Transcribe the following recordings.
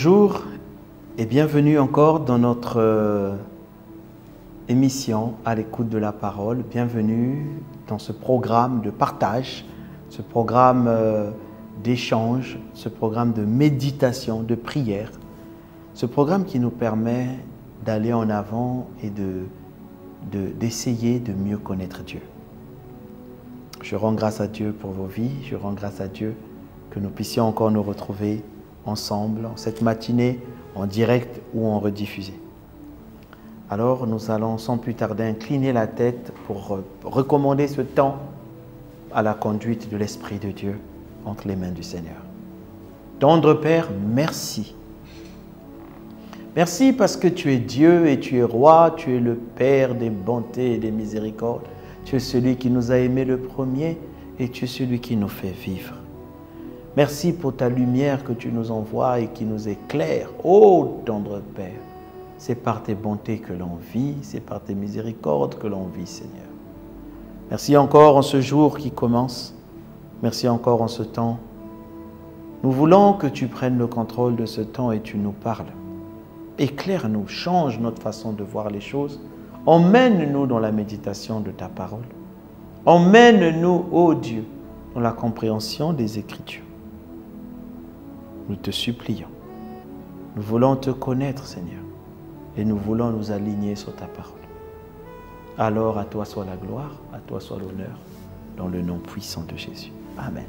Bonjour et bienvenue encore dans notre émission à l'écoute de la parole. Bienvenue dans ce programme de partage, ce programme d'échange, ce programme de méditation, de prière, ce programme qui nous permet d'aller en avant et d'essayer de mieux connaître Dieu. Je rends grâce à Dieu pour vos vies, je rends grâce à Dieu que nous puissions encore nous retrouver ensemble en cette matinée, en direct ou en rediffusé. Alors nous allons sans plus tarder incliner la tête pour recommander ce temps à la conduite de l'Esprit de Dieu entre les mains du Seigneur. Tendre Père, merci. Merci parce que tu es Dieu et tu es roi, tu es le Père des bontés et des miséricordes. Tu es celui qui nous a aimés le premier et tu es celui qui nous fait vivre. Merci pour ta lumière que tu nous envoies et qui nous éclaire. Ô tendre Père, c'est par tes bontés que l'on vit, c'est par tes miséricordes que l'on vit, Seigneur. Merci encore en ce jour qui commence. Merci encore en ce temps. Nous voulons que tu prennes le contrôle de ce temps et tu nous parles. Éclaire-nous, change notre façon de voir les choses. Emmène-nous dans la méditation de ta parole. Emmène-nous, ô Dieu, dans la compréhension des Écritures. Nous te supplions. Nous voulons te connaître, Seigneur, et nous voulons nous aligner sur ta parole. Alors, à toi soit la gloire, à toi soit l'honneur, dans le nom puissant de Jésus. Amen.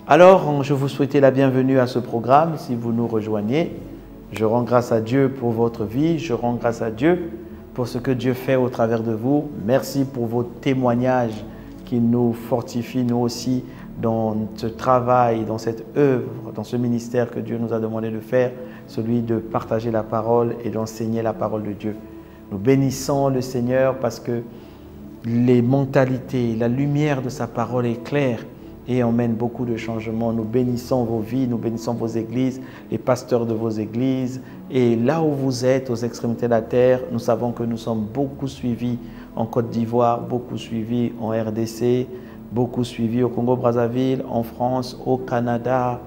Alors, je vous souhaite la bienvenue à ce programme, si vous nous rejoignez. Je rends grâce à Dieu pour votre vie, je rends grâce à Dieu pour ce que Dieu fait au travers de vous. Merci pour vos témoignages qui nous fortifient, nous aussi, dans ce travail, dans cette œuvre, dans ce ministère que Dieu nous a demandé de faire, celui de partager la parole et d'enseigner la parole de Dieu. Nous bénissons le Seigneur parce que les mentalités, la lumière de sa parole est claire et emmène beaucoup de changements. Nous bénissons vos vies, nous bénissons vos églises, les pasteurs de vos églises. Et là où vous êtes, aux extrémités de la terre, nous savons que nous sommes beaucoup suivis en Côte d'Ivoire, beaucoup suivis en RDC, beaucoup suivis au Congo-Brazzaville, en France, au Canada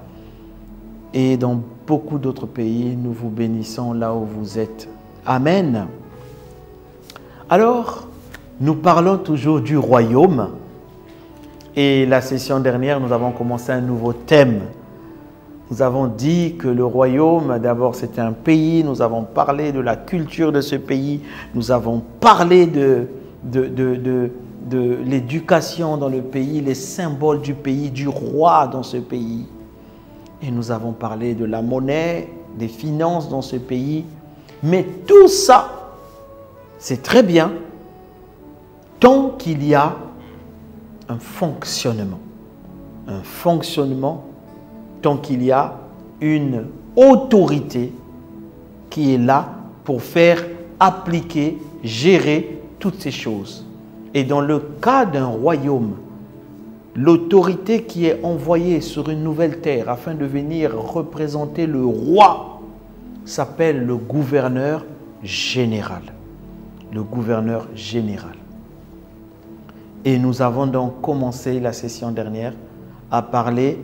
et dans beaucoup d'autres pays. Nous vous bénissons là où vous êtes. Amen. Alors, nous parlons toujours du royaume. Et la session dernière, nous avons commencé un nouveau thème. Nous avons dit que le royaume, d'abord, c'était un pays. Nous avons parlé de la culture de ce pays. Nous avons parlé de l'éducation dans le pays, les symboles du pays, du roi dans ce pays. Et nous avons parlé de la monnaie, des finances dans ce pays. Mais tout ça, c'est très bien tant qu'il y a un fonctionnement tant qu'il y a une autorité qui est là pour faire appliquer, gérer toutes ces choses. Et dans le cas d'un royaume, l'autorité qui est envoyée sur une nouvelle terre afin de venir représenter le roi s'appelle le gouverneur général. Le gouverneur général. Et nous avons donc commencé la session dernière à parler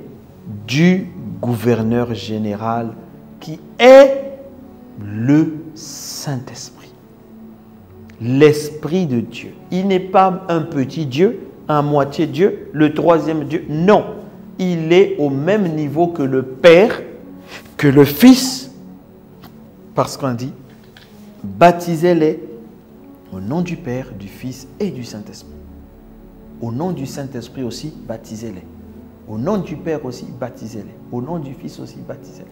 du gouverneur général qui est le Saint-Esprit. L'Esprit de Dieu. Il n'est pas un petit Dieu, un moitié Dieu, le troisième Dieu. Non, il est au même niveau que le Père, que le Fils, parce qu'on dit, baptisez-les au nom du Père, du Fils et du Saint-Esprit. Au nom du Saint-Esprit aussi, baptisez-les. Au nom du Père aussi, baptisez-les. Au nom du Fils aussi, baptisez-les.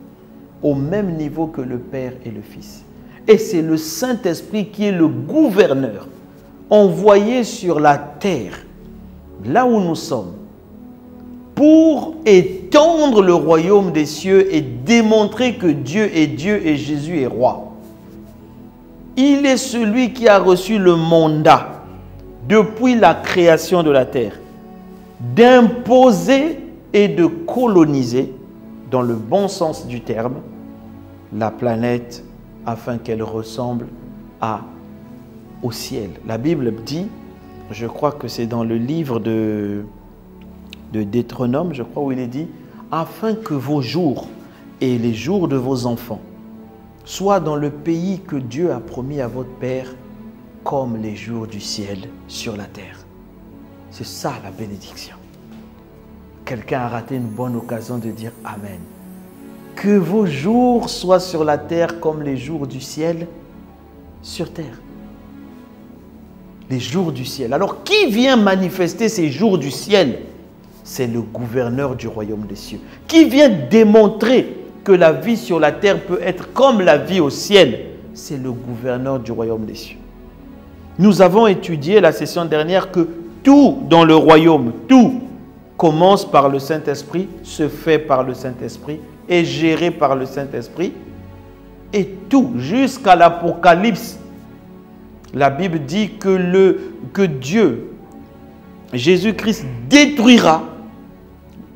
Au même niveau que le Père et le Fils. Et c'est le Saint-Esprit qui est le gouverneur envoyé sur la terre, là où nous sommes, pour étendre le royaume des cieux et démontrer que Dieu est Dieu et Jésus est roi. Il est celui qui a reçu le mandat depuis la création de la terre, d'imposer et de coloniser, dans le bon sens du terme, la planète afin qu'elle ressemble au ciel. La Bible dit, je crois que c'est dans le livre de Deutéronome, je crois, où il est dit, afin que vos jours et les jours de vos enfants soient dans le pays que Dieu a promis à votre Père, comme les jours du ciel sur la terre. C'est ça la bénédiction. Quelqu'un a raté une bonne occasion de dire Amen. Que vos jours soient sur la terre comme les jours du ciel sur terre. Les jours du ciel. Alors, qui vient manifester ces jours du ciel? C'est le gouverneur du royaume des cieux. Qui vient démontrer que la vie sur la terre peut être comme la vie au ciel? C'est le gouverneur du royaume des cieux. Nous avons étudié la session dernière que tout dans le royaume, tout commence par le Saint-Esprit, se fait par le Saint-Esprit, est géré par le Saint-Esprit. Et tout, jusqu'à l'Apocalypse, la Bible dit que Dieu, Jésus-Christ, détruira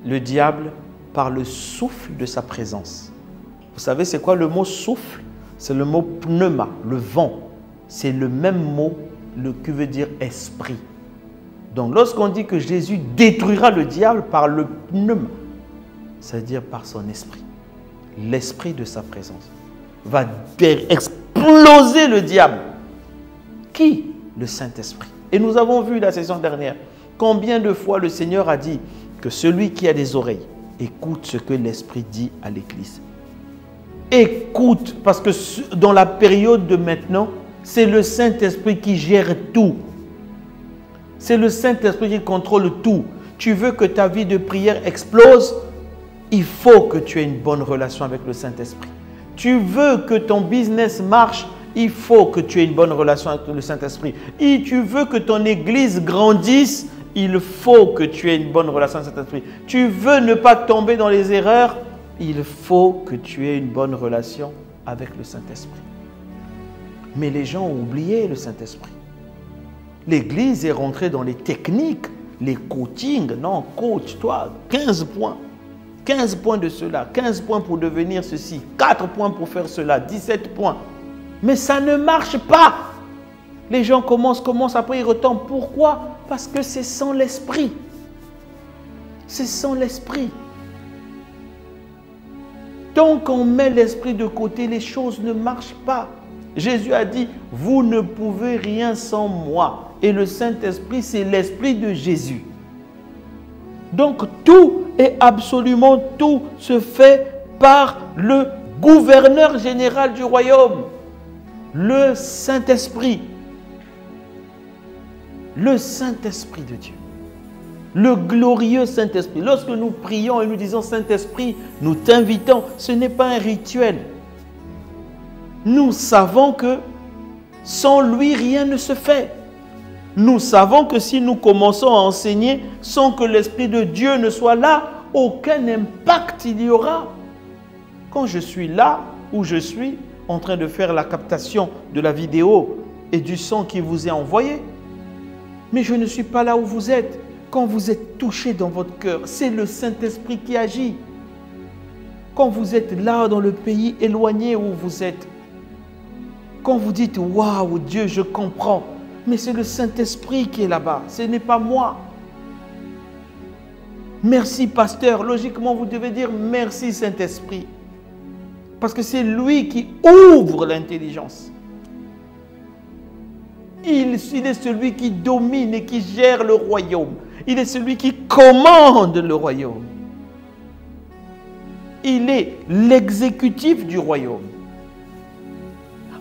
le diable par le souffle de sa présence. Vous savez, c'est quoi le mot souffle? C'est le mot pneuma, le vent. C'est le même mot qui veut dire esprit. Donc, lorsqu'on dit que Jésus détruira le diable par le pneuma, c'est-à-dire par son esprit, l'esprit de sa présence, va exploser le diable. Qui? Le Saint-Esprit. Et nous avons vu la session dernière combien de fois le Seigneur a dit que celui qui a des oreilles écoute ce que l'Esprit dit à l'Église. Écoute, parce que dans la période de maintenant, c'est le Saint-Esprit qui gère tout. C'est le Saint-Esprit qui contrôle tout. Tu veux que ta vie de prière explose? Il faut que tu aies une bonne relation avec le Saint-Esprit. Tu veux que ton business marche? Il faut que tu aies une bonne relation avec le Saint-Esprit. Et tu veux que ton église grandisse? Il faut que tu aies une bonne relation avec le Saint-Esprit. Tu veux ne pas tomber dans les erreurs? Il faut que tu aies une bonne relation avec le Saint-Esprit. Mais les gens ont oublié le Saint-Esprit. L'église est rentrée dans les techniques, les coachings. Non, coach, toi, 15 points. 15 points de cela, 15 points pour devenir ceci, 4 points pour faire cela, 17 points. Mais ça ne marche pas. Les gens commencent, après ils retombent. Pourquoi? Parce que c'est sans l'esprit. C'est sans l'esprit. Tant qu'on met l'esprit de côté, les choses ne marchent pas. Jésus a dit, vous ne pouvez rien sans moi. Et le Saint-Esprit, c'est l'esprit de Jésus. Donc tout et absolument tout se fait par le gouverneur général du royaume. Le Saint-Esprit. Le Saint-Esprit de Dieu. Le glorieux Saint-Esprit. Lorsque nous prions et nous disons Saint-Esprit, nous t'invitons, ce n'est pas un rituel. Nous savons que sans lui, rien ne se fait. Nous savons que si nous commençons à enseigner sans que l'Esprit de Dieu ne soit là, aucun impact il y aura. Quand je suis là où je suis, en train de faire la captation de la vidéo et du son qui vous est envoyé, mais je ne suis pas là où vous êtes. Quand vous êtes touché dans votre cœur, c'est le Saint-Esprit qui agit. Quand vous êtes là dans le pays éloigné où vous êtes, quand vous dites « Waouh, Dieu, je comprends », mais c'est le Saint-Esprit qui est là-bas, ce n'est pas moi. Merci, pasteur. Logiquement, vous devez dire « Merci, Saint-Esprit ». Parce que c'est lui qui ouvre l'intelligence. Il est celui qui domine et qui gère le royaume. Il est celui qui commande le royaume. Il est l'exécutif du royaume.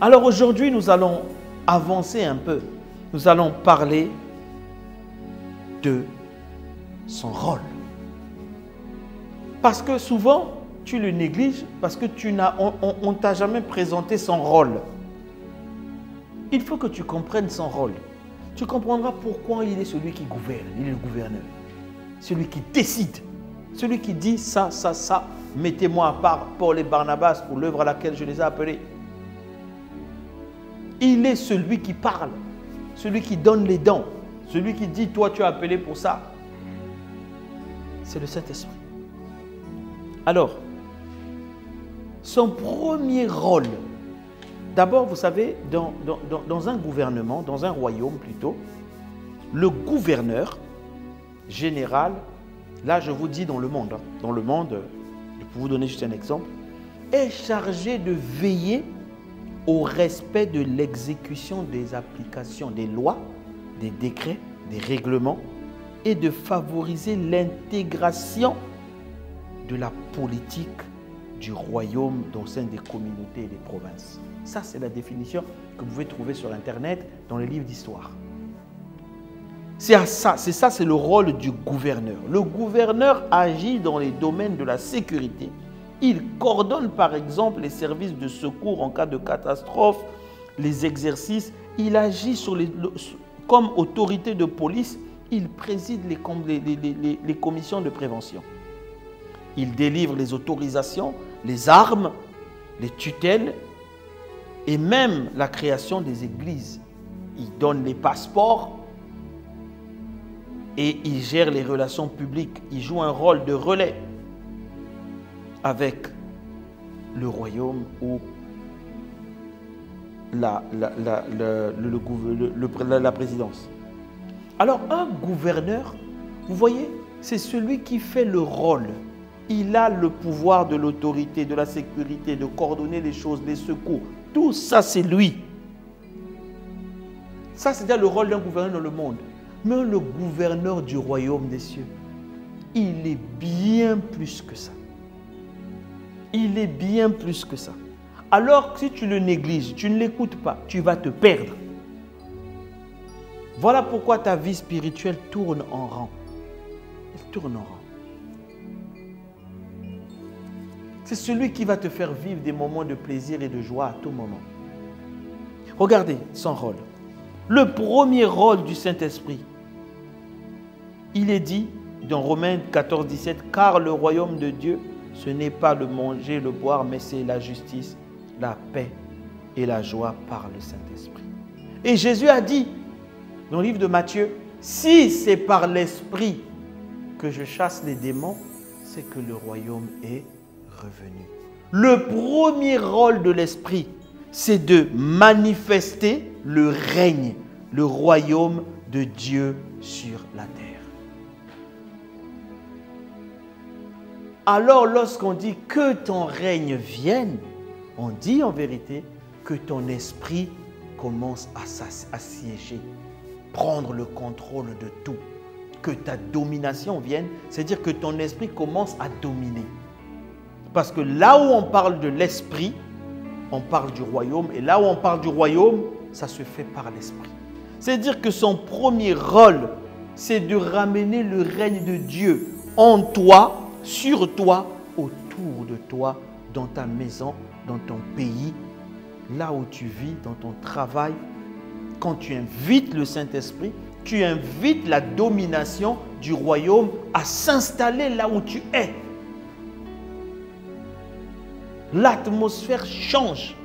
Alors aujourd'hui, nous allons avancer un peu. Nous allons parler de son rôle. Parce que souvent, tu le négliges parce que on ne t'a jamais présenté son rôle. Il faut que tu comprennes son rôle. Tu comprendras pourquoi il est celui qui gouverne. Il est le gouverneur. Celui qui décide. Celui qui dit ça, ça, ça. Mettez-moi à part Paul et Barnabas pour l'œuvre à laquelle je les ai appelés. Il est celui qui parle. Celui qui donne les dons. Celui qui dit, toi tu es appelé pour ça. C'est le Saint-Esprit. Alors, son premier rôle, d'abord, vous savez, dans un gouvernement, dans un royaume plutôt, le gouverneur général, là je vous dis dans le monde, je peux vous donner juste un exemple, est chargé de veiller au respect de l'exécution des applications des lois, des décrets, des règlements et de favoriser l'intégration de la politique du royaume au sein des communautés et des provinces. Ça, c'est la définition que vous pouvez trouver sur Internet dans les livres d'histoire. C'est le rôle du gouverneur. Le gouverneur agit dans les domaines de la sécurité. Il coordonne par exemple les services de secours en cas de catastrophe, les exercices. Il agit comme autorité de police. Il préside les commissions de prévention. Il délivre les autorisations, les armes, les tutelles et même la création des églises. Il donne les passeports et il gère les relations publiques. Il joue un rôle de relais avec le royaume ou la présidence. Alors un gouverneur, vous voyez, c'est celui qui fait le rôle. Il a le pouvoir de l'autorité, de la sécurité, de coordonner les choses, les secours. Tout ça, c'est lui. Ça, c'est déjà le rôle d'un gouverneur dans le monde. Mais le gouverneur du royaume des cieux, il est bien plus que ça. Il est bien plus que ça. Alors, si tu le négliges, tu ne l'écoutes pas, tu vas te perdre. Voilà pourquoi ta vie spirituelle tourne en rang. Elle tourne en rang. C'est celui qui va te faire vivre des moments de plaisir et de joie à tout moment. Regardez son rôle. Le premier rôle du Saint-Esprit, il est dit dans Romains 14, 17, « Car le royaume de Dieu, ce n'est pas le manger, le boire, mais c'est la justice, la paix et la joie par le Saint-Esprit. » Et Jésus a dit dans le livre de Matthieu, « Si c'est par l'Esprit que je chasse les démons, c'est que le royaume est revenu. » Le premier rôle de l'Esprit, c'est de manifester le règne, le royaume de Dieu sur la terre. Alors lorsqu'on dit que ton règne vienne, on dit en vérité que ton esprit commence à siéger, prendre le contrôle de tout. Que ta domination vienne, c'est-à-dire que ton esprit commence à dominer. Parce que là où on parle de l'esprit, on parle du royaume. Et là où on parle du royaume, ça se fait par l'esprit. C'est-à-dire que son premier rôle, c'est de ramener le règne de Dieu en toi, sur toi, autour de toi, dans ta maison, dans ton pays, là où tu vis, dans ton travail. Quand tu invites le Saint-Esprit, tu invites la domination du royaume à s'installer là où tu es. L'atmosphère change.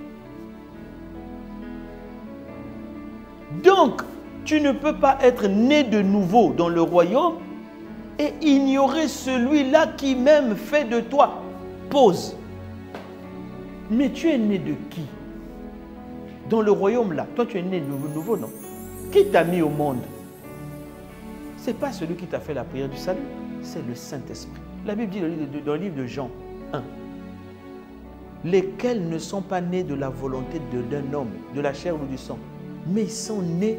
Donc, tu ne peux pas être né de nouveau dans le royaume et ignorer celui-là qui même fait de toi. Pause. Mais tu es né de qui? Dans le royaume là, toi tu es né de nouveau, non? Qui t'a mis au monde? Ce n'est pas celui qui t'a fait la prière du salut, c'est le Saint-Esprit. La Bible dit dans le livre de Jean 1, lesquels ne sont pas nés de la volonté d'un homme, de la chair ou du sang, mais ils sont nés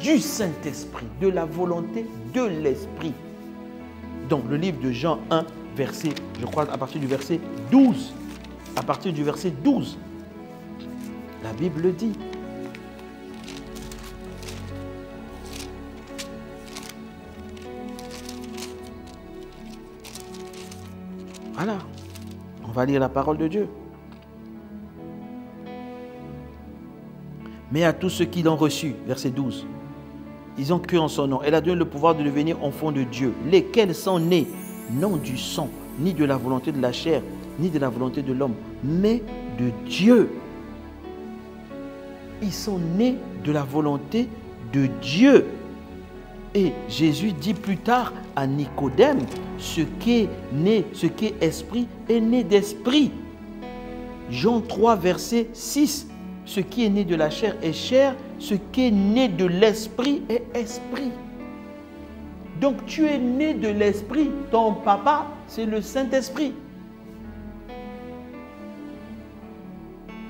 du Saint-Esprit, de la volonté de l'Esprit. Donc le livre de Jean 1, verset, je crois à partir du verset 12, à partir du verset 12, la Bible dit, voilà, on va lire la parole de Dieu. Mais à tous ceux qui l'ont reçu, verset 12, ils ont cru en son nom. Elle a donné le pouvoir de devenir enfants de Dieu, lesquels sont nés, non du sang, ni de la volonté de la chair, ni de la volonté de l'homme, mais de Dieu. Ils sont nés de la volonté de Dieu. Et Jésus dit plus tard à Nicodème, ce qui est né, ce qui est esprit, est né d'esprit. Jean 3, verset 6. Ce qui est né de la chair est chair, ce qui est né de l'esprit est esprit. Donc tu es né de l'esprit, ton papa c'est le Saint-Esprit.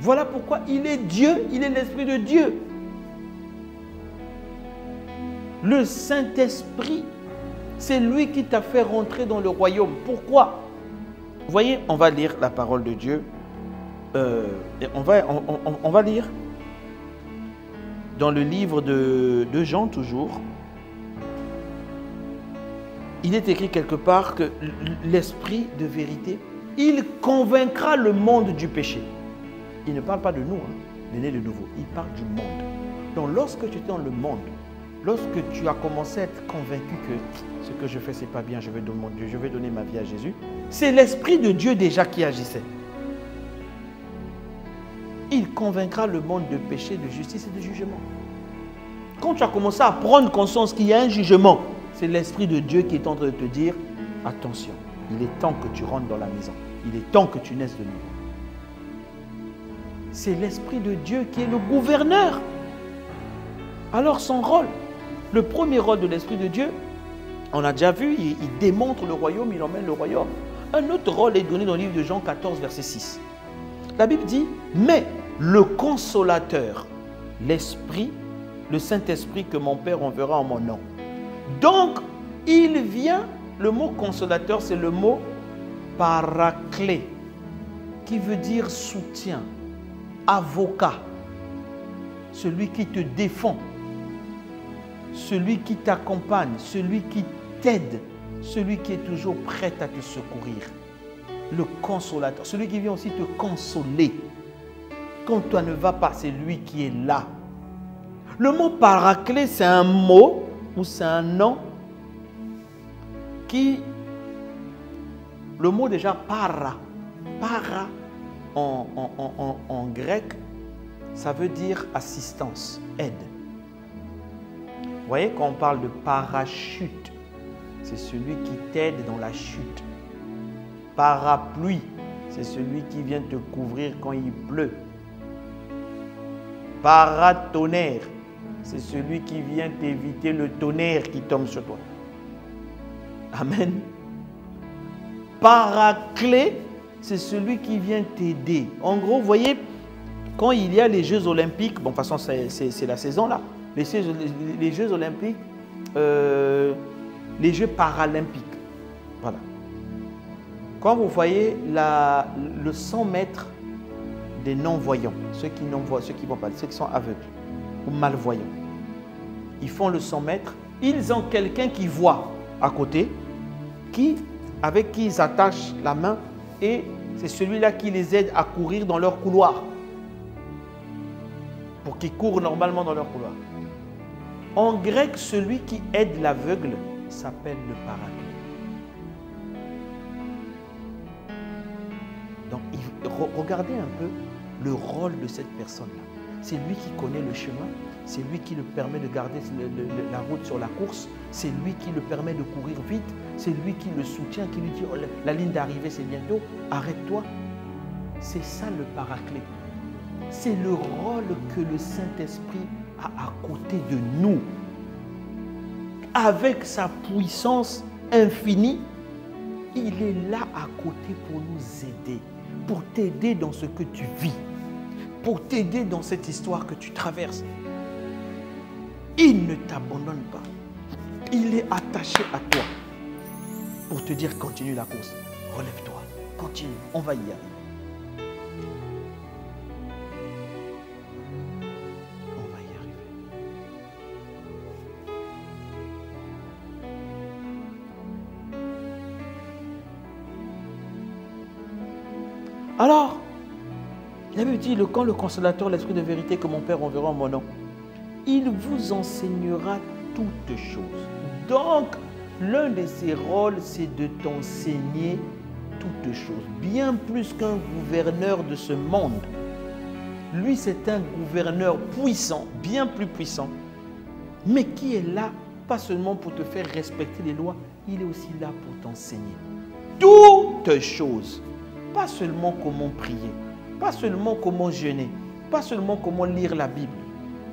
Voilà pourquoi il est Dieu, il est l'Esprit de Dieu. Le Saint-Esprit, c'est lui qui t'a fait rentrer dans le royaume. Pourquoi? Vous voyez, on va lire la parole de Dieu. On va lire dans le livre de Jean toujours. Il est écrit quelque part que l'Esprit de vérité, il convaincra le monde du péché. Il ne parle pas de nous, de né de nouveau. Il parle du monde. Donc lorsque tu es dans le monde, lorsque tu as commencé à être convaincu que ce que je fais, ce n'est pas bien, je vais donner ma vie à Jésus, c'est l'Esprit de Dieu déjà qui agissait. Il convaincra le monde de péché, de justice et de jugement. Quand tu as commencé à prendre conscience qu'il y a un jugement, c'est l'Esprit de Dieu qui est en train de te dire, attention, il est temps que tu rentres dans la maison. Il est temps que tu naisses de nouveau. C'est l'Esprit de Dieu qui est le gouverneur. Alors son rôle, le premier rôle de l'Esprit de Dieu, on a déjà vu, il démontre le royaume, il emmène le royaume. Un autre rôle est donné dans le livre de Jean 14, verset 6. La Bible dit, mais le consolateur, l'Esprit, le Saint-Esprit que mon Père enverra en mon nom. Donc, il vient, le mot consolateur, c'est le mot paraclé, qui veut dire soutien, avocat, celui qui te défend, celui qui t'accompagne, celui qui t'aide, celui qui est toujours prêt à te secourir. Le consolateur, celui qui vient aussi te consoler. Quand toi ne vas pas, c'est lui qui est là. Le mot paraclé, c'est un mot ou c'est un nom qui, le mot déjà para en grec, ça veut dire assistance, aide. Vous voyez, quand on parle de parachute, c'est celui qui t'aide dans la chute. Parapluie, c'est celui qui vient te couvrir quand il pleut. Paratonnerre, c'est celui qui vient t'éviter le tonnerre qui tombe sur toi. Amen. Paraclet, c'est celui qui vient t'aider. En gros, vous voyez, quand il y a les Jeux Olympiques, bon, de toute façon, c'est la saison là, les Jeux Olympiques, les Jeux Paralympiques. Voilà. Quand vous voyez le 100 mètres des non-voyants, ceux qui vont pas, ceux qui sont aveugles ou malvoyants, ils font le 100 mètres, ils ont quelqu'un qui voit à côté, avec qui ils attachent la main, et c'est celui-là qui les aide à courir dans leur couloir, pour qu'ils courent normalement dans leur couloir. En grec, celui qui aide l'aveugle s'appelle le paraclet. Donc, regardez un peu le rôle de cette personne-là. C'est lui qui connaît le chemin, c'est lui qui le permet de garder la route sur la course, c'est lui qui le permet de courir vite, c'est lui qui le soutient, qui lui dit oh, la ligne d'arrivée c'est bientôt, arrête-toi. C'est ça le paraclet. C'est le rôle que le Saint-Esprit a à côté de nous. Avec sa puissance infinie, il est là à côté pour nous aider, pour t'aider dans ce que tu vis, pour t'aider dans cette histoire que tu traverses. Il ne t'abandonne pas. Il est attaché à toi pour te dire continue la course, relève-toi, continue, on va y arriver. Alors, il avait dit, quand le consolateur, l'Esprit de vérité que mon Père enverra en mon nom, il vous enseignera toutes choses. Donc, l'un de ses rôles, c'est de t'enseigner toutes choses. Bien plus qu'un gouverneur de ce monde. Lui, c'est un gouverneur puissant, bien plus puissant, mais qui est là, pas seulement pour te faire respecter les lois, il est aussi là pour t'enseigner toutes choses. Pas seulement comment prier, pas seulement comment jeûner, pas seulement comment lire la Bible.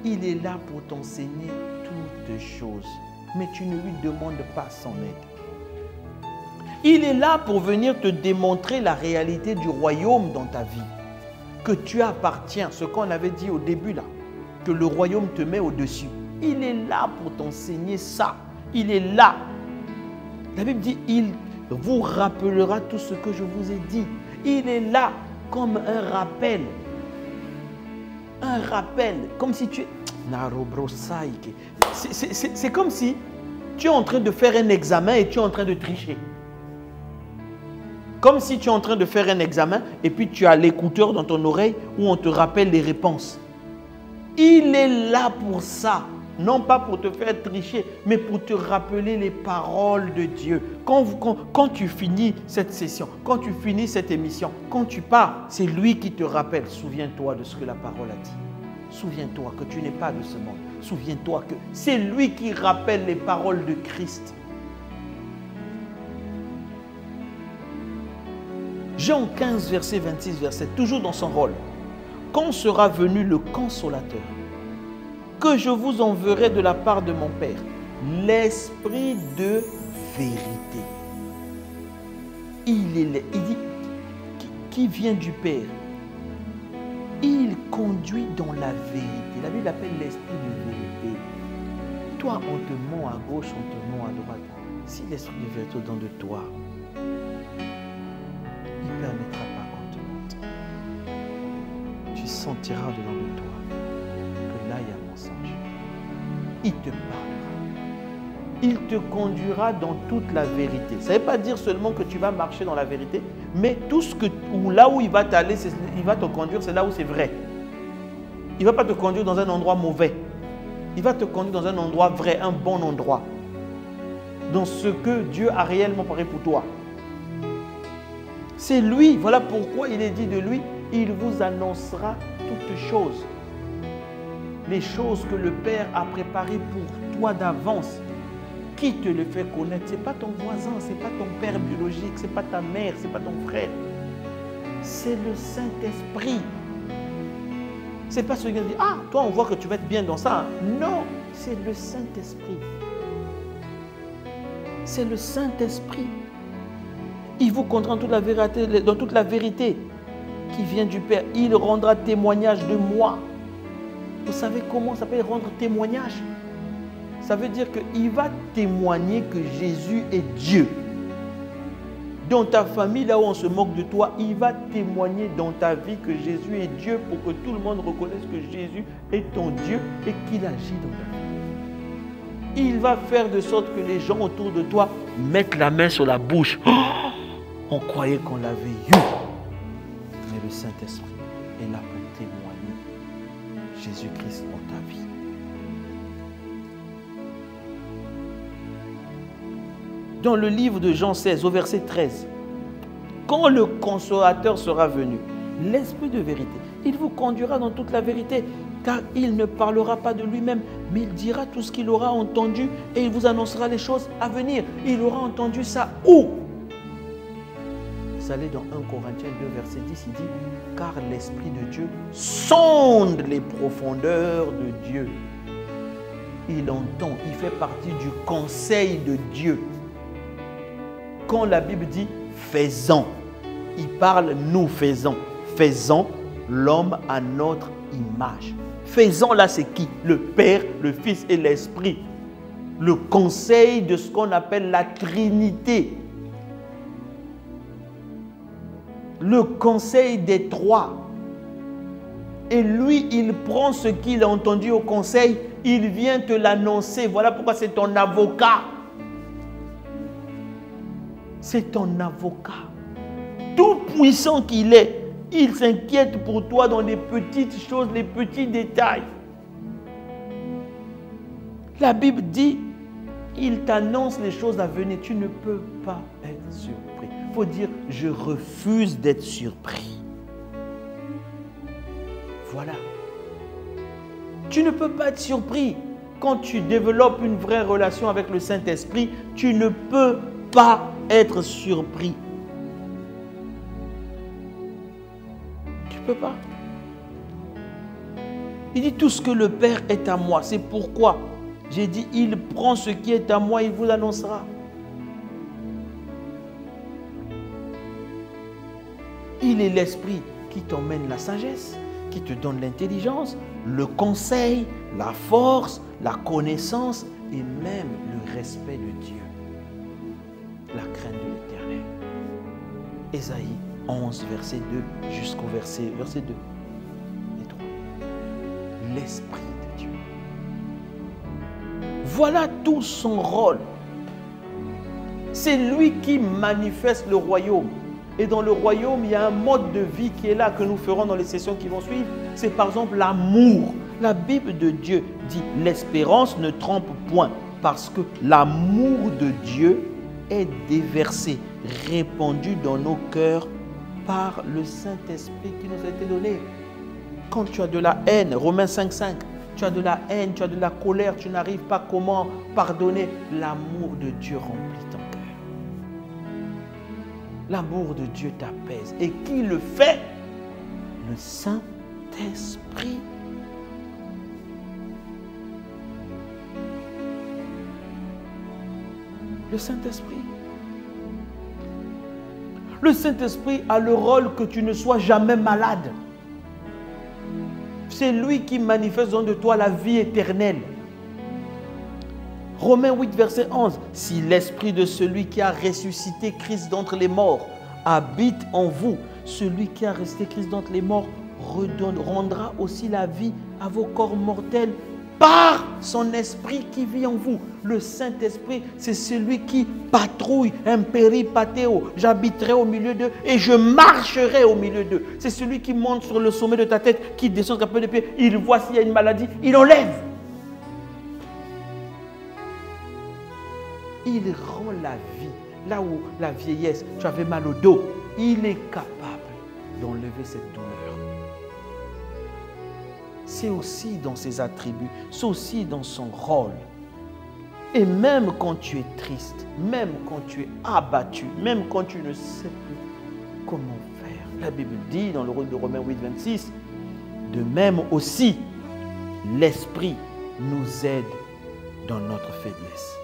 Il est là pour t'enseigner toutes choses. Mais tu ne lui demandes pas son aide. Il est là pour venir te démontrer la réalité du royaume dans ta vie. que tu appartiens, ce qu'on avait dit au début là, que le royaume te met au-dessus. Il est là pour t'enseigner ça. Il est là. La Bible dit, il vous rappellera tout ce que je vous ai dit. Il est là comme un rappel. Un rappel, comme si tu es... C'est comme si tu es en train de faire un examen et tu es en train de tricher. Comme si tu es en train de faire un examen et puis tu as l'écouteur dans ton oreille où on te rappelle les réponses. Il est là pour ça. Non pas pour te faire tricher, mais pour te rappeler les paroles de Dieu. Quand tu finis cette session, quand tu finis cette émission, quand tu pars, c'est lui qui te rappelle. Souviens-toi de ce que la parole a dit. Souviens-toi que tu n'es pas de ce monde. Souviens-toi que c'est lui qui rappelle les paroles de Christ. Jean 15, verset 26, verset, toujours dans son rôle. Quand sera venu le Consolateur, que je vous enverrai de la part de mon Père, l'Esprit de vérité. Il dit, qui vient du Père. Il conduit dans la vérité. La Bible l'appelle l'Esprit de vérité. Toi, on te ment à gauche, on te ment à droite. Si l'Esprit de vérité est dans de toi, il ne permettra pas qu'on te mente. Tu sentiras dedans de toi que là, il y a mensonge. Il te parlera. Il te conduira dans toute la vérité. Ça ne veut pas dire seulement que tu vas marcher dans la vérité, mais tout ce que, là où il va t'aller, il va te conduire, c'est là où c'est vrai. Il ne va pas te conduire dans un endroit mauvais. Il va te conduire dans un endroit vrai, un bon endroit. Dans ce que Dieu a réellement préparé pour toi. C'est lui, voilà pourquoi il est dit de lui, il vous annoncera toutes choses. Les choses que le Père a préparées pour toi d'avance. Qui te le fait connaître? Ce n'est pas ton voisin, ce n'est pas ton père biologique, ce n'est pas ta mère, ce n'est pas ton frère. C'est le Saint-Esprit. Ce n'est pas celui qui dit, ah, toi on voit que tu vas être bien dans ça. Non, c'est le Saint-Esprit. C'est le Saint-Esprit. Il vous conduira dans toute la vérité qui vient du Père. Il rendra témoignage de moi. Vous savez comment ça peut rendre témoignage? Ça veut dire qu'il va témoigner que Jésus est Dieu. Dans ta famille, là où on se moque de toi, il va témoigner dans ta vie que Jésus est Dieu pour que tout le monde reconnaisse que Jésus est ton Dieu et qu'il agit dans ta vie. Il va faire de sorte que les gens autour de toi mettent la main sur la bouche. Oh, on croyait qu'on l'avait eu. Mais le Saint-Esprit est là pour témoigner Jésus-Christ dans ta vie. Dans le livre de Jean 16, au verset 13, quand le Consolateur sera venu, l'Esprit de vérité, il vous conduira dans toute la vérité, car il ne parlera pas de lui-même, mais il dira tout ce qu'il aura entendu et il vous annoncera les choses à venir. Il aura entendu ça où? Vous allez dans 1 Corinthiens 2, verset 10, il dit, car l'Esprit de Dieu sonde les profondeurs de Dieu. Il entend, il fait partie du conseil de Dieu. Quand la Bible dit faisons, il parle nous faisons. Faisons l'homme à notre image. Faisons là, c'est qui? Le Père, le Fils et l'Esprit. Le conseil de ce qu'on appelle la Trinité. Le conseil des trois. Et lui, il prend ce qu'il a entendu au conseil, il vient te l'annoncer. Voilà pourquoi c'est ton avocat. C'est ton avocat. Tout puissant qu'il est, il s'inquiète pour toi dans les petites choses, les petits détails. La Bible dit, il t'annonce les choses à venir. Tu ne peux pas être surpris. Il faut dire, je refuse d'être surpris. Voilà. Tu ne peux pas être surpris. Quand tu développes une vraie relation avec le Saint-Esprit, tu ne peux pas être surpris. Tu ne peux pas. Il dit tout ce que le Père est à moi. C'est pourquoi j'ai dit, il prend ce qui est à moi, il vous l'annoncera. Il est l'Esprit qui qui t'emmène la sagesse, qui te donne l'intelligence, le conseil, la force, la connaissance et même le respect de Dieu. La crainte de l'Éternel. Ésaïe 11, verset 2 jusqu'au verset 2 et 3. L'Esprit de Dieu. Voilà tout son rôle. C'est lui qui manifeste le royaume. Et dans le royaume, il y a un mode de vie qui est là, que nous ferons dans les sessions qui vont suivre. C'est par exemple l'amour. La Bible de Dieu dit « L'espérance ne trompe point » parce que l'amour de Dieu est déversé, répandu dans nos cœurs par le Saint-Esprit qui nous a été donné. Quand tu as de la haine, Romains 5,5, tu as de la haine, tu as de la colère, tu n'arrives pas comment pardonner, l'amour de Dieu remplit ton cœur. L'amour de Dieu t'apaise. Et qui le fait? Le Saint-Esprit. Le Saint-Esprit. Le Saint-Esprit a le rôle que tu ne sois jamais malade. C'est lui qui manifeste en de toi la vie éternelle. Romains 8, verset 11. Si l'esprit de celui qui a ressuscité Christ d'entre les morts habite en vous, celui qui a ressuscité Christ d'entre les morts rendra aussi la vie à vos corps mortels par son esprit qui vit en vous. Le Saint-Esprit, c'est celui qui patrouille, un péripatéo. J'habiterai au milieu d'eux et je marcherai au milieu d'eux. C'est celui qui monte sur le sommet de ta tête, qui descend un peu de pied. Il voit s'il y a une maladie, il enlève. Il rend la vie. Là où la vieillesse, tu avais mal au dos, il est capable d'enlever cette douleur. C'est aussi dans ses attributs, c'est aussi dans son rôle. Et même quand tu es triste, même quand tu es abattu, même quand tu ne sais plus comment faire, la Bible dit dans le rôle de Romains 8, 26, de même aussi, l'Esprit nous aide dans notre faiblesse.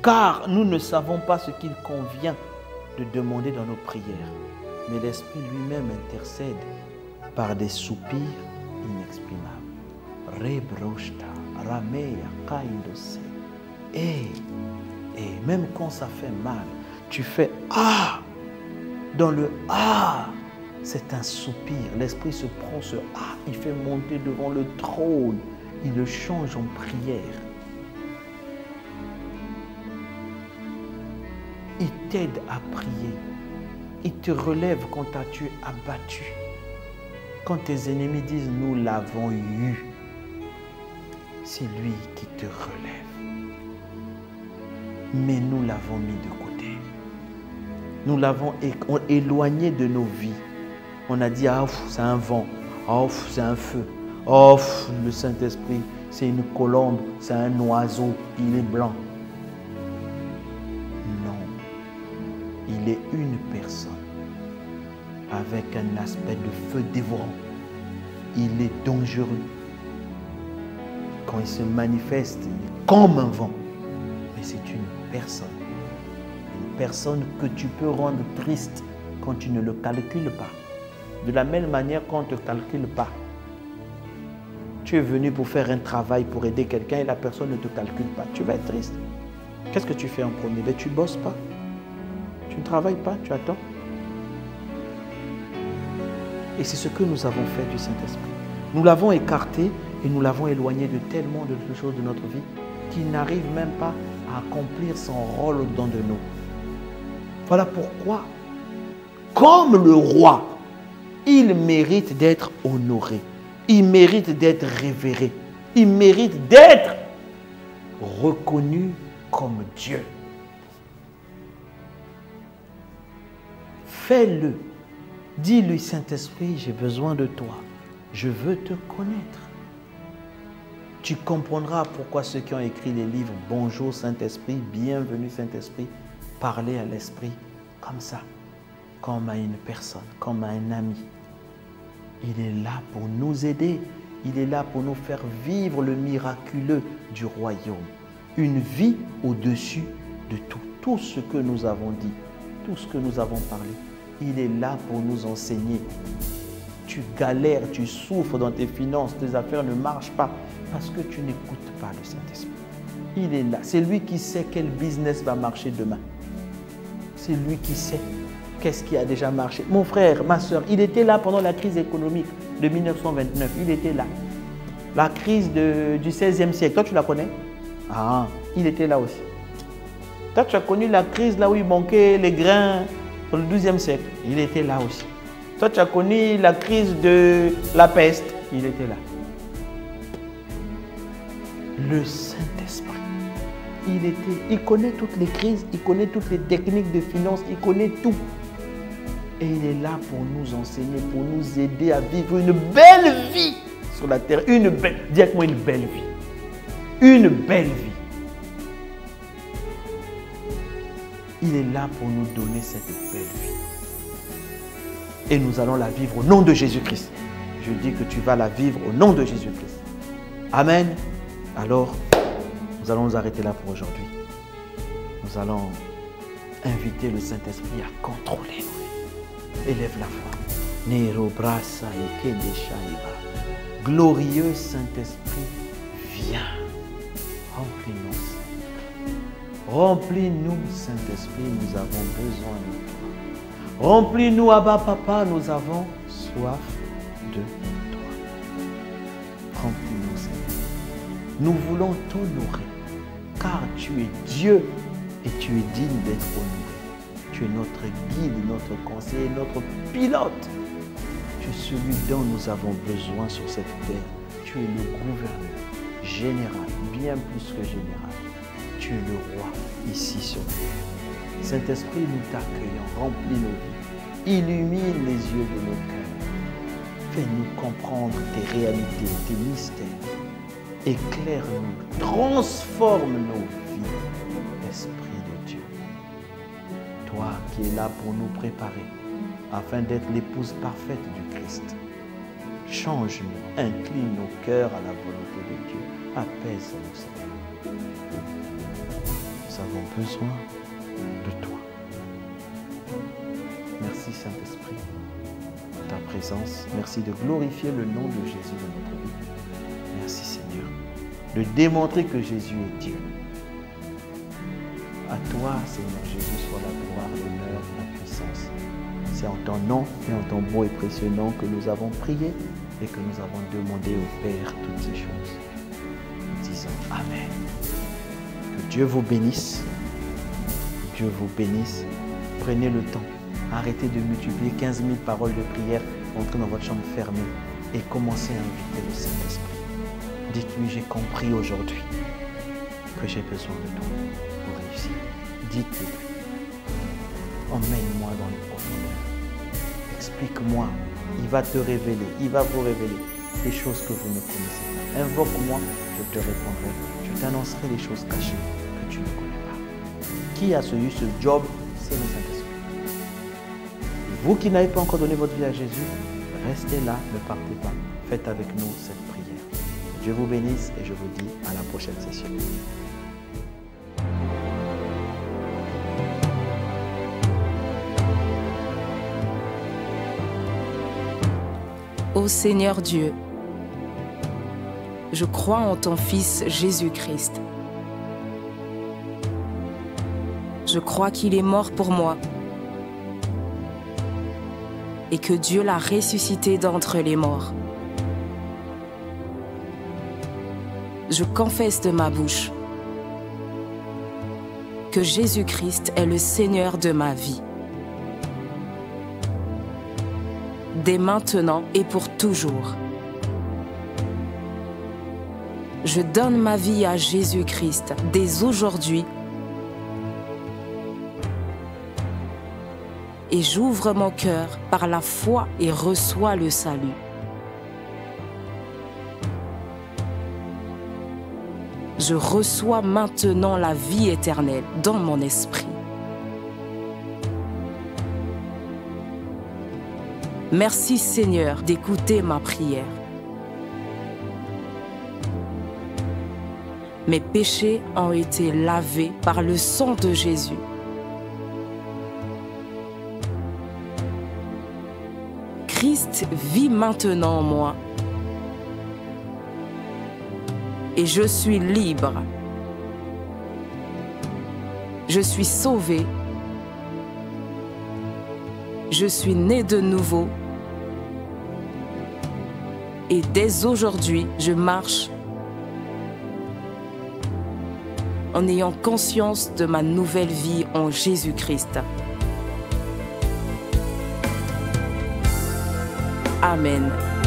Car nous ne savons pas ce qu'il convient de demander dans nos prières, mais l'Esprit lui-même intercède par des soupirs inexprimables. Rebroshta, rameya, kaindose. Et même quand ça fait mal, tu fais ah. Dans le ah, c'est un soupir. L'Esprit se prend ce ah, il fait monter devant le trône. Il le change en prière. Il t'aide à prier. Il te relève quand tu es abattu. Quand tes ennemis disent « nous l'avons eu », c'est lui qui te relève. Mais nous l'avons mis de côté. Nous l'avons éloigné de nos vies. On a dit « ah, c'est un vent, ah, c'est un feu, oh, le Saint-Esprit, c'est une colombe, c'est un oiseau, il est blanc. » Il est une personne avec un aspect de feu dévorant. Il est dangereux. Quand il se manifeste, il est comme un vent. Mais c'est une personne. Une personne que tu peux rendre triste quand tu ne le calcules pas. De la même manière qu'on ne te calcule pas. Tu es venu pour faire un travail, pour aider quelqu'un et la personne ne te calcule pas. Tu vas être triste. Qu'est-ce que tu fais en premier? Ben, tu ne bosses pas. Tu ne travailles pas, tu attends. Et c'est ce que nous avons fait du Saint-Esprit. Nous l'avons écarté et nous l'avons éloigné de tellement de choses de notre vie qu'il n'arrive même pas à accomplir son rôle au-dedans de nous. Voilà pourquoi, comme le roi, il mérite d'être honoré. Il mérite d'être révéré. Il mérite d'être reconnu comme Dieu. Fais-le. Dis-lui, Saint-Esprit, j'ai besoin de toi. Je veux te connaître. Tu comprendras pourquoi ceux qui ont écrit les livres « Bonjour Saint-Esprit »,« Bienvenue Saint-Esprit », parler à l'Esprit comme ça, comme à une personne, comme à un ami. Il est là pour nous aider. Il est là pour nous faire vivre le miraculeux du royaume. Une vie au-dessus de tout. Tout ce que nous avons dit, tout ce que nous avons parlé, Il est là pour nous enseigner. Tu galères, tu souffres dans tes finances, tes affaires ne marchent pas parce que tu n'écoutes pas le Saint-Esprit. Il est là. C'est lui qui sait quel business va marcher demain. C'est lui qui sait qu'est-ce qui a déjà marché. Mon frère, ma soeur, il était là pendant la crise économique de 1929. Il était là. La crise du XVIe siècle. Toi, tu la connais? Ah, il était là aussi. Toi, tu as connu la crise là où il manquait les grains dans le XIIe siècle. Il était là aussi. Toi, tu as connu la crise de la peste. Il était là. Le Saint-Esprit. Il connaît toutes les crises, il connaît toutes les techniques de finance, il connaît tout. Et il est là pour nous enseigner, pour nous aider à vivre une belle vie sur la terre. Dis avec moi, une belle vie. Une belle vie. Il est là pour nous donner cette belle vie. Et nous allons la vivre au nom de Jésus-Christ. Je dis que tu vas la vivre au nom de Jésus-Christ. Amen. Alors, nous allons nous arrêter là pour aujourd'hui. Nous allons inviter le Saint-Esprit à contrôler nos vies. Élève la voix. Nero brasa ikede shaiba. Glorieux Saint-Esprit, viens. Remplis-nous. Remplis-nous, Saint-Esprit, nous avons besoin de toi. Remplis-nous, Abba Papa, nous avons soif de toi. Remplis-nous, Seigneur. Nous voulons t'honorer, car tu es Dieu et tu es digne d'être honoré. Tu es notre guide, notre conseiller, notre pilote. Tu es celui dont nous avons besoin sur cette terre. Tu es le gouverneur général, bien plus que général. Tu es le roi ici sur terre. Saint-Esprit, nous t'accueillons, remplis nos vies, illumine les yeux de nos cœurs. Fais-nous comprendre tes réalités, tes mystères. Éclaire-nous, transforme nos vies, Esprit de Dieu. Toi qui es là pour nous préparer afin d'être l'épouse parfaite du Christ. Change-nous, incline nos cœurs à la volonté de Dieu. Apaise-nous, Seigneur. Nous avons besoin de toi. Merci Saint-Esprit pour ta présence. Merci de glorifier le nom de Jésus dans notre vie. Merci Seigneur de démontrer que Jésus est Dieu. À toi, Seigneur Jésus, soit la gloire, l'honneur, la puissance. C'est en ton nom et en ton beau et précieux nom que nous avons prié et que nous avons demandé au Père toutes ces choses. Nous disons Amen. Que Dieu vous bénisse. Que Dieu vous bénisse. Prenez le temps. Arrêtez de multiplier 15 000 paroles de prière. Entrez dans votre chambre fermée et commencez à inviter le Saint-Esprit. Dites-lui, j'ai compris aujourd'hui que j'ai besoin de toi pour réussir. Dites-lui, emmène-moi dans les profondeurs. Explique-moi, il va te révéler, il va vous révéler des choses que vous ne connaissez pas. Invoque-moi, je te répondrai. Je t'annoncerai les choses cachées que tu ne connais pas. Qui a eu ce job? C'est le Saint-Esprit. Vous qui n'avez pas encore donné votre vie à Jésus, restez là, ne partez pas. Faites avec nous cette prière. Dieu vous bénisse et je vous dis à la prochaine session. Ô Seigneur Dieu, je crois en ton Fils Jésus-Christ. Je crois qu'il est mort pour moi et que Dieu l'a ressuscité d'entre les morts. Je confesse de ma bouche que Jésus-Christ est le Seigneur de ma vie. Dès maintenant et pour toujours. Je donne ma vie à Jésus-Christ dès aujourd'hui et j'ouvre mon cœur par la foi et reçois le salut. Je reçois maintenant la vie éternelle dans mon esprit. Merci Seigneur d'écouter ma prière. Mes péchés ont été lavés par le sang de Jésus. Christ vit maintenant en moi. Et je suis libre. Je suis sauvé. Je suis né de nouveau. Et dès aujourd'hui, je marche en ayant conscience de ma nouvelle vie en Jésus-Christ. Amen.